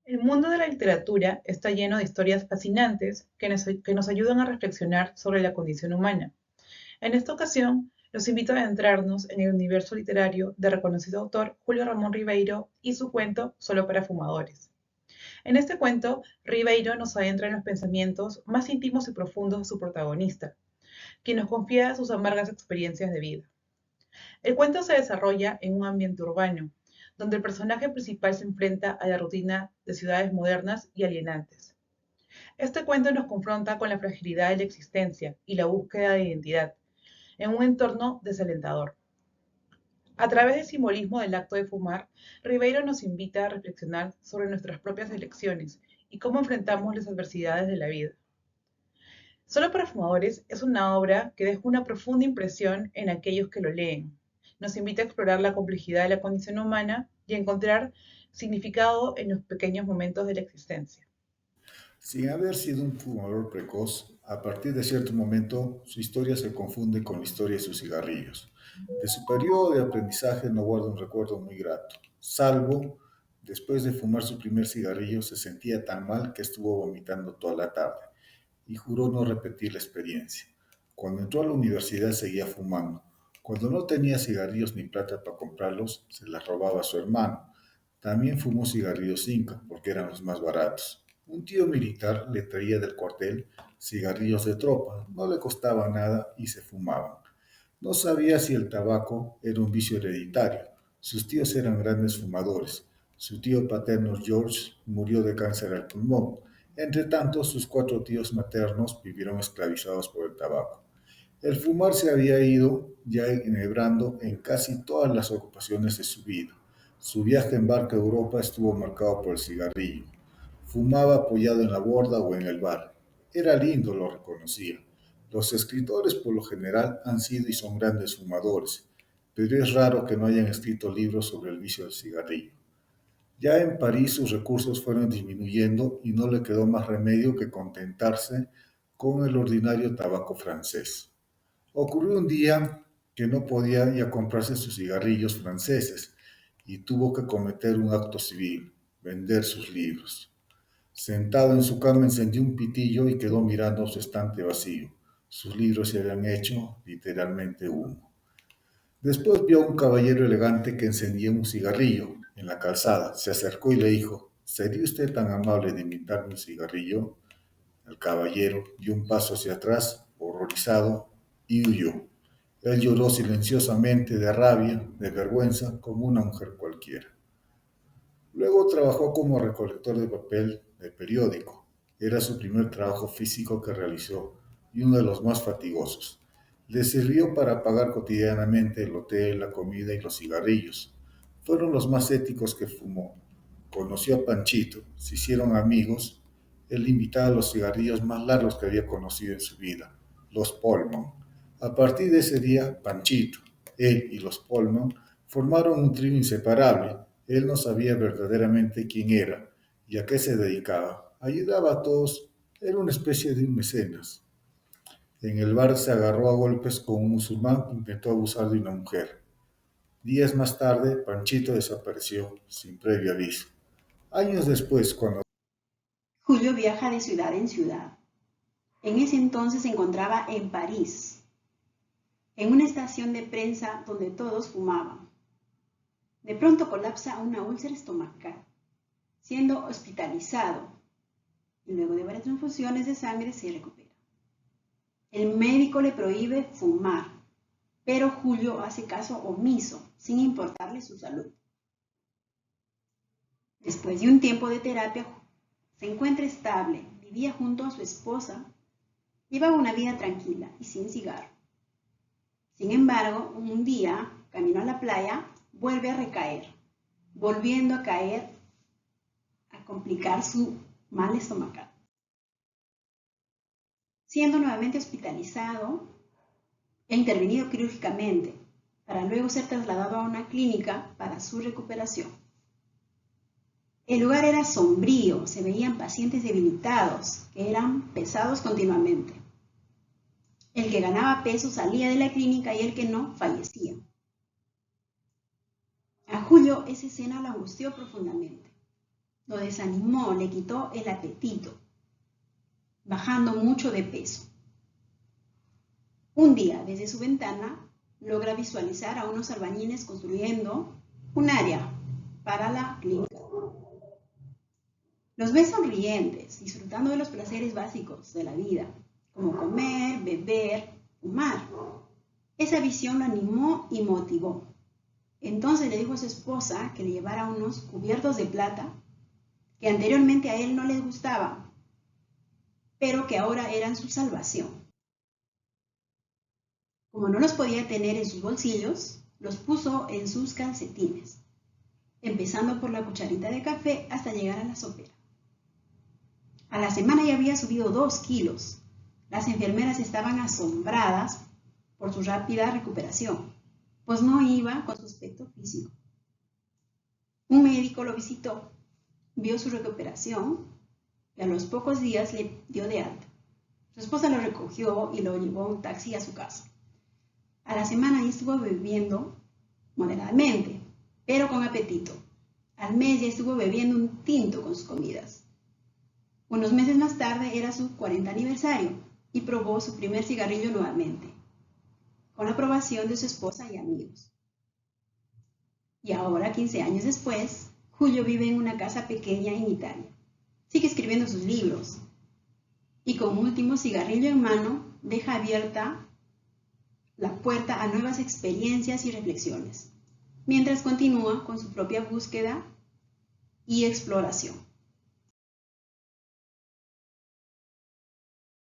El mundo de la literatura está lleno de historias fascinantes que nos ayudan a reflexionar sobre la condición humana. En esta ocasión, los invito a adentrarnos en el universo literario del reconocido autor Julio Ramón Ribeiro y su cuento Solo para Fumadores. En este cuento, Ribeiro nos adentra en los pensamientos más íntimos y profundos de su protagonista, quien nos confía sus amargas experiencias de vida. El cuento se desarrolla en un ambiente urbano, donde el personaje principal se enfrenta a la rutina de ciudades modernas y alienantes. Este cuento nos confronta con la fragilidad de la existencia y la búsqueda de identidad en un entorno desalentador. A través del simbolismo del acto de fumar, Ribeiro nos invita a reflexionar sobre nuestras propias elecciones y cómo enfrentamos las adversidades de la vida. Solo para Fumadores es una obra que deja una profunda impresión en aquellos que lo leen. Nos invita a explorar la complejidad de la condición humana y a encontrar significado en los pequeños momentos de la existencia. Sin haber sido un fumador precoz, a partir de cierto momento su historia se confunde con la historia de sus cigarrillos. De su periodo de aprendizaje no guarda un recuerdo muy grato, salvo después de fumar su primer cigarrillo se sentía tan mal que estuvo vomitando toda la tarde y juró no repetir la experiencia. Cuando entró a la universidad seguía fumando. Cuando no tenía cigarrillos ni plata para comprarlos, se las robaba a su hermano. También fumó cigarrillos Inca porque eran los más baratos. Un tío militar le traía del cuartel cigarrillos de tropa, no le costaba nada y se fumaban. No sabía si el tabaco era un vicio hereditario. Sus tíos eran grandes fumadores. Su tío paterno George murió de cáncer al pulmón. Entre tanto, sus cuatro tíos maternos vivieron esclavizados por el tabaco. El fumar se había ido ya enhebrando en casi todas las ocupaciones de su vida. Su viaje en barca a Europa estuvo marcado por el cigarrillo. Fumaba apoyado en la borda o en el bar. Era lindo, lo reconocía. Los escritores por lo general han sido y son grandes fumadores, pero es raro que no hayan escrito libros sobre el vicio del cigarrillo. Ya en París sus recursos fueron disminuyendo y no le quedó más remedio que contentarse con el ordinario tabaco francés. Ocurrió un día que no podía ya comprarse sus cigarrillos franceses y tuvo que cometer un acto civil, vender sus libros. Sentado en su cama encendió un pitillo y quedó mirando su estante vacío. Sus libros se habían hecho literalmente humo. Después vio a un caballero elegante que encendía un cigarrillo en la calzada. Se acercó y le dijo, ¿sería usted tan amable de invitarme un cigarrillo? El caballero dio un paso hacia atrás, horrorizado, y huyó. Él lloró silenciosamente de rabia, de vergüenza, como una mujer cualquiera. Luego trabajó como recolector de papel de periódico. Era su primer trabajo físico que realizó y uno de los más fatigosos. Le sirvió para pagar cotidianamente el hotel, la comida y los cigarrillos. Fueron los más éticos que fumó. Conoció a Panchito, se hicieron amigos. Él invitaba a los cigarrillos más largos que había conocido en su vida, los Polman. A partir de ese día, Panchito, él y los Polman formaron un trío inseparable. Él no sabía verdaderamente quién era y a qué se dedicaba. Ayudaba a todos, era una especie de un mecenas. En el bar se agarró a golpes con un musulmán que intentó abusar de una mujer. Días más tarde, Panchito desapareció sin previo aviso. Años después, cuando Julio viaja de ciudad en ciudad. En ese entonces se encontraba en París, en una estación de prensa donde todos fumaban. De pronto colapsa una úlcera estomacal, siendo hospitalizado y luego de varias transfusiones de sangre se recupera. El médico le prohíbe fumar, pero Julio hace caso omiso, sin importarle su salud. Después de un tiempo de terapia, se encuentra estable, vivía junto a su esposa, llevaba una vida tranquila y sin cigarro. Sin embargo, un día, camino a la playa, vuelve a recaer, volviendo a caer, a complicar su mal estomacal. Siendo nuevamente hospitalizado e intervenido quirúrgicamente, para luego ser trasladado a una clínica para su recuperación. El lugar era sombrío, se veían pacientes debilitados, que eran pesados continuamente. El que ganaba peso salía de la clínica y el que no, fallecía. A Julio esa escena lo angustió profundamente. lo desanimó, le quitó el apetito, bajando mucho de peso. Un día, desde su ventana, logra visualizar a unos albañiles construyendo un área para la clínica. Los ve sonrientes, disfrutando de los placeres básicos de la vida, como comer, beber, fumar. Esa visión lo animó y motivó. Entonces le dijo a su esposa que le llevara unos cubiertos de plata que anteriormente a él no les gustaban, pero que ahora eran su salvación. Como no los podía tener en sus bolsillos, los puso en sus calcetines, empezando por la cucharita de café hasta llegar a la sopera. A la semana ya había subido 2 kilos. Las enfermeras estaban asombradas por su rápida recuperación, pues no iba con su aspecto físico. Un médico lo visitó, vio su recuperación y a los pocos días le dio de alta. Su esposa lo recogió y lo llevó a un taxi a su casa. A la semana ya estuvo bebiendo moderadamente, pero con apetito. Al mes ya estuvo bebiendo un tinto con sus comidas. Unos meses más tarde era su 40 aniversario y probó su primer cigarrillo nuevamente, con la aprobación de su esposa y amigos. Y ahora, 15 años después, Julio vive en una casa pequeña en Italia. Sigue escribiendo sus libros y con un último cigarrillo en mano deja abierta la puerta a nuevas experiencias y reflexiones, mientras continúa con su propia búsqueda y exploración.